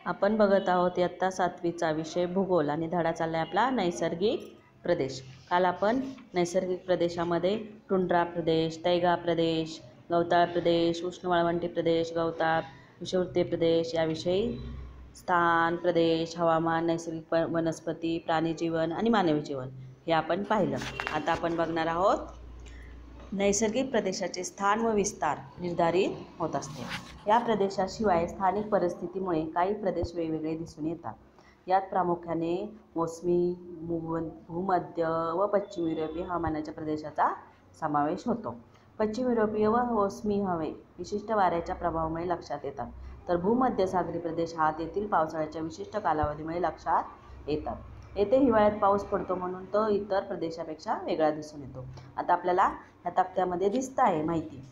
आपण बघत आहोत इयत्ता 7वीचा विषय भूगोल आणि धडा चाललाय आपला नैसर्गिक प्रदेश। काल आपण नैसर्गिक प्रदेशामध्ये टुंड्रा प्रदेश, तैगा प्रदेश, गवताळ प्रदेश, उष्ण वाळवंटी प्रदेश, गवताळ विषुववृत्तीय प्रदेश याविषयी स्थान, प्रदेश, हवामान, नैसर्गिक वनस्पती, प्राणी जीवन आणि मानवी जीवन हे आपण पाहिलं। आता आपण बघणार आहोत नैसर्गिक प्रदेशाचे स्थान व विस्तार निर्धारित होत असते। या प्रदेशाशिवाय स्थानिक परिस्थितीमुळे काही प्रदेश वेगवेगळे दिसून येतात। यात प्रामुख्याने मोसमी, भूमध्य व पश्चिम युरोपीय हवामानाच्या प्रदेशाचा समावेश होतो। पश्चिम युरोपीय व मोसमी हवे विशिष्ट वाऱ्याच्या प्रभावामुळे लक्षात येतात, तर भूमध्य सागरी प्रदेश हा तेथील पावसाळ्याच्या विशिष्ट कालावधीमुळे लक्षात येतात। येथे हिवाळ्यात पाऊस पडतो म्हणून तो इतर प्रदेशापेक्षा वेगळा दिसून येतो। आता आपल्याला या तक्त्यामध्ये दिसत आहे माहिती,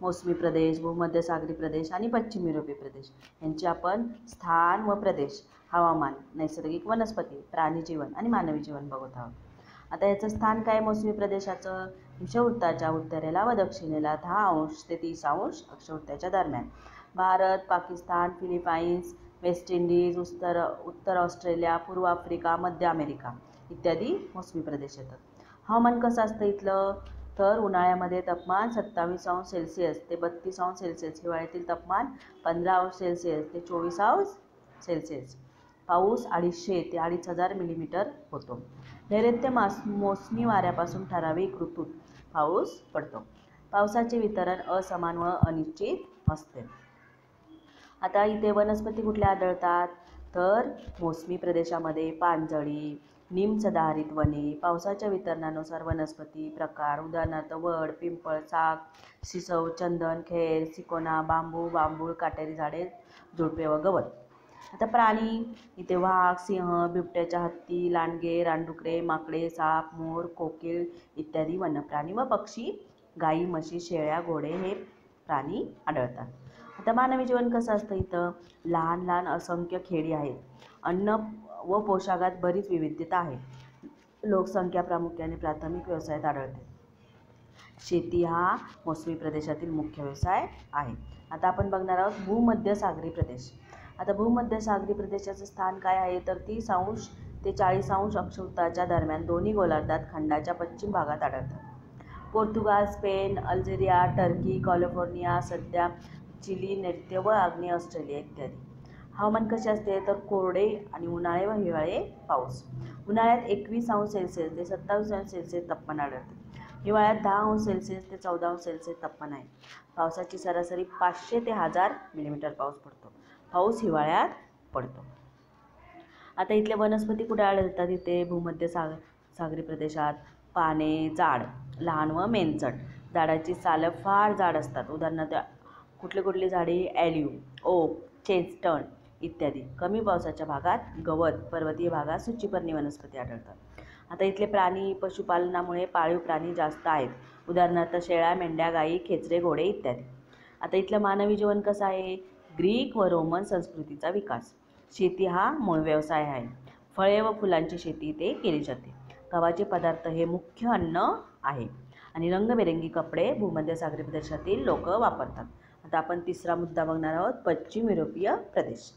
मोसमी प्रदेश, भूमध्य सागरी प्रदेश आणि पश्चिम युरोपीय प्रदेश यांची आपण स्थान व प्रदेश, हवामान, नैसर्गिक वनस्पती, प्राणी जीवन आणि मानवी जीवन बघत आहोत। आता याचं स्थान काय मोसमी प्रदेशाचं? विषुववृत्ताच्या उत्तरेला व दक्षिणेला 10 अंश ते 30 अंश अक्षवृत्ताच्या दरम्यान। Bharat, Pakistan, Philippines, West Indies, उत्तर ऑस्ट्रेलिया, पूर्व आफ्रिका, मध्य अमेरिका इत्यादी मोसमी प्रदेश येतात। हवामान कसं असतं इथलं? तर उन्हाळ्यामध्ये तापमान 27 अंश सेल्सिअस ते 32 अंश सेल्सिअस, हिवाळ्यातील तापमान 15 अंश सेल्सिअस ते 24 अंश सेल्सिअस, पाऊस 250 ते 2500 मिलीमीटर होतो। नैऋत्य मोसमी वाऱ्यापासून ठराविक ऋतूत पाऊस पडतो। पावसाचे वितरण असमान व अनिश्चित असते। आता इथे वनस्पती कुठल्या आढळतात? तर मोसमी प्रदेशामध्ये पानझडी, निम सदाहरित वने, पावसाच्या वितरणानुसार वनस्पती प्रकार उदाहरणार्थ वड, पिंपळ, साग, सिसव, चंदन, खैर, सिकोना, बांबू, बांबूळ, काटेरी झाडे, झुडपे व गवत। आता प्राणी इथे वाघ, सिंह, बिबट्याच्या हत्ती, लांडगे, रानडुकरे, माकडे, साप, मोर, कोकीळ इत्यादी वन्यप्राणी व पक्षी, गाई, म्हशी, शेळ्या, घोडे हे प्राणी आढळतात। आता मानवी जीवन कसं असतं इथं? लहान लहान असंख्य खेडी आहेत। अन्न व पोशाखात बरीच विविधता आहे। लोकसंख्या प्रामुख्याने प्राथमिक व्यवसायात आढळते। शेती हा मोसमी प्रदेशातील मुख्य व्यवसाय आहे। आता आपण बघणार आहोत भूमध्य सागरी प्रदेश। आता भूमध्य सागरी प्रदेशाचे स्थान काय आहे? तर 30 अंश ते 40 अंश अक्षवृत्ताच्या दरम्यान दोन्ही गोलार्धात खंडाच्या पश्चिम भागात आढळतात। Portugal, Spain, Algeria, Turkey, California, सध्या चिली, नैऋत्य व आग्नेय ऑस्ट्रेलिया इत्यादी। हवामान कसे असते? तर कोरडे आणि उन्हाळे व हिवाळे पाऊस। उन्हाळ्यात 21 अंश सेल्सिअस ते 27 अंश सेल्सिअस तापमान आढळते। हिवाळ्यात 10 अंश सेल्सिअस ते 14 अंश सेल्सिअस तापमान आहे। पावसाची सरासरी 500 ते 1000 मिलीमीटर पाऊस पडतो। पाऊस हिवाळ्यात पडतो। आता इथले वनस्पती कुठे आढळतात? इथे भूमध्य सागरी प्रदेशात पाने जाड, लहान व मेनचट, झाडाची सालं फार जाड असतात। उदाहरणार्थ कुठली झाडे? ॲल्यू, ओक, चेस्टनट इत्यादी। कमी पावसाच्या भागात गवत, पर्वतीय भागात सूचीपर्णी वनस्पती आढळतात। आता इथले प्राणी पशुपालनामुळे पाळीव प्राणी जास्त आहेत। उदाहरणार्थ शेळ्या, मेंढ्या, गाई, खेचरे, घोडे इत्यादी। आता इथलं मानवी जीवन कसं आहे? ग्रीक व रोमन संस्कृतीचा विकास। शेती हा मूळ व्यवसाय आहे। फळे व फुलांची शेती इथे केली जाते। गव्हाचे पदार्थ हे मुख्य अन्न आहे आणि रंगबेरंगी कपडे भूमध्य सागरी प्रदेशातील लोक वापरतात। आता आपण तिसरा मुद्दा बघणार आहोत पश्चिम युरोपीय प्रदेश।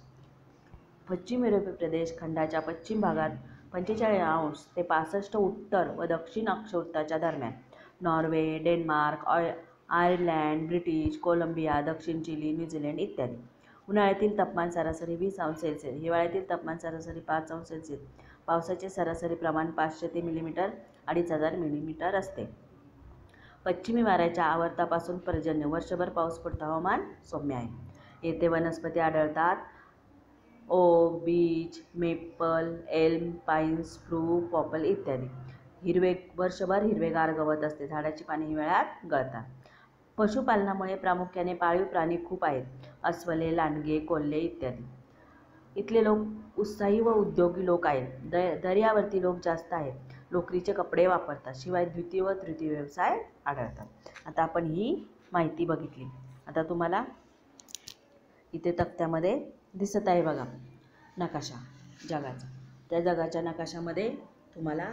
पश्चिम युरोपीय प्रदेश खंडाच्या पश्चिम भागात 45 अंश ते 65 उत्तर व दक्षिण अक्षवृत्ताच्या दरम्यान Norway, Denmark, Ireland, British Columbia, दक्षिण चिली, न्यूझीलंड इत्यादी। उन्हाळ्यातील तापमान सरासरी 20 अंश सेल्सिअस, हिवाळ्यातील तापमान सरासरी 5 अंश सेल्सिअस, पावसाचे सरासरी प्रमाण 500 ते मिलीमीटर 2500 मिलीमीटर असते। पश्चिमी वाऱ्याच्या आवर्तापासून पर्जन्य वर्षभर पाऊस पडतो। हवामान सौम्य आहे। येथे वनस्पती आढळतात ओक, बीच, मेपल, एल्म, पाईन, स्प्रू, पॉपल इत्यादी। वर्षभर हिरवेगार गवत असते। झाडाची पाने हिवाळ्यात गळतात। पशुपालनामुळे प्रामुख्याने पाळीव प्राणी खूप आहेत। अस्वले, लांडगे, कोल्हे इत्यादी। इथले लोक उत्साही व उद्योगी लोक आहेत। दर्यावर्ती लोक जास्त आहेत। लोकरीचे कपडे वापरतात। शिवाय द्वितीय व तृतीय व्यवसाय आढळतात। आता आपण ही माहिती बघितली। आता तुम्हाला इथे तक्त्यामध्ये दिसत आहे बघा नकाशा जगाचा। त्या जगाच्या नकाशामध्ये तुम्हाला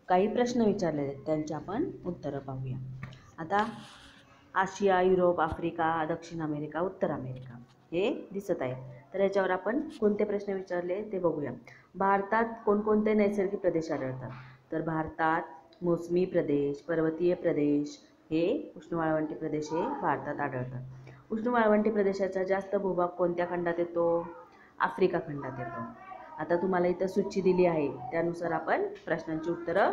काही प्रश्न विचारलेले आहेत, त्यांची आपण उत्तरं पाहूया। आता आशिया, युरोप, आफ्रिका, दक्षिण अमेरिका, उत्तर अमेरिका हे दिसत आहे। तर याच्यावर आपण कोणते प्रश्न विचारले ते बघूया. भारतात कोणकोणते नैसर्गिक प्रदेश आढळतात? तर भारतात मोसमी प्रदेश, पर्वतीय प्रदेश हे उष्ण वाळवंटी प्रदेश हे भारतात आढळतात. उष्ण वाळवंटी प्रदेशाचा जास्त भूभाग कोणत्या खंडात येतो? आफ्रिका खंडात येतो. आता तुम्हाला इथं सूची दिली आहे, त्यानुसार आपण प्रश्नांची उत्तरं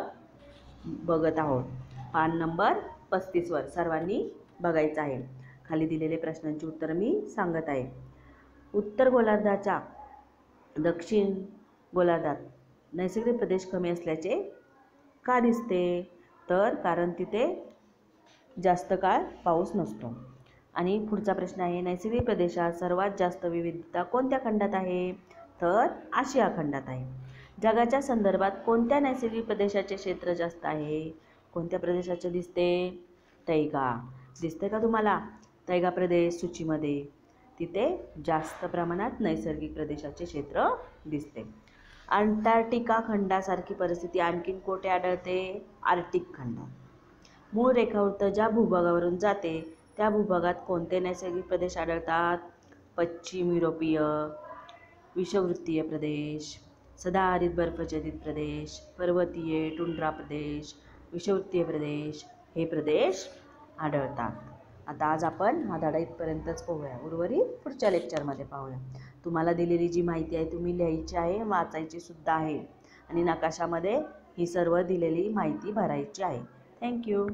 बघत आहोत. पान नंबर 35 वर सर्वांनी बघायचं आहे. खाली दिलेले प्रश्नांची उत्तरं मी सांगत आहे. उत्तर गोलार्धाच्या दक्षिण गोलार्धात नैसर्गिक प्रदेश कमी असल्याचे का दिसते? तर कारण तिथे जास्त काळ पाऊस नसतो. आणि पुढचा प्रश्न आहे, नैसर्गिक प्रदेशात सर्वात जास्त विविधता कोणत्या खंडात आहे? तर आशिया खंडात आहे. जगाच्या संदर्भात कोणत्या नैसर्गिक प्रदेशाचे क्षेत्र जास्त आहे? कोणत्या प्रदेशाचे दिसते? तैगा. दिसते का तुम्हाला? तैगा प्रदेश सूचीमध्ये तिथे जास्त प्रमाणात नैसर्गिक प्रदेशाचे क्षेत्र दिसते. अंटार्क्टिका खंडासारखी परिस्थिती आणखीन कोठे आढळते? आर्क्टिक खंडात. मूळ रेखावृत्त ज्या भूभागावरून जाते त्या भूभागात कोणते नैसर्गिक प्रदेश आढळतात? पश्चिम युरोपीय, विषुववृत्तीय प्रदेश, सदाहरित बर्फाच्छादित प्रदेश, पर्वतीय टुंड्रा प्रदेश, विषुववृत्तीय प्रदेश हे प्रदेश आढळतात. आता आज आपण हा धडा इथपर्यंतच पाहूया. उर्वरित पुढच्या लेक्चरमध्ये पाहूया. तुम्हाला दिलेली जी माहिती आहे तुम्ही लिहायची आहे, वाचायची सुद्धा आहे आणि नकाशामध्ये ही सर्व दिलेली माहिती भरायची आहे. थँक्यू.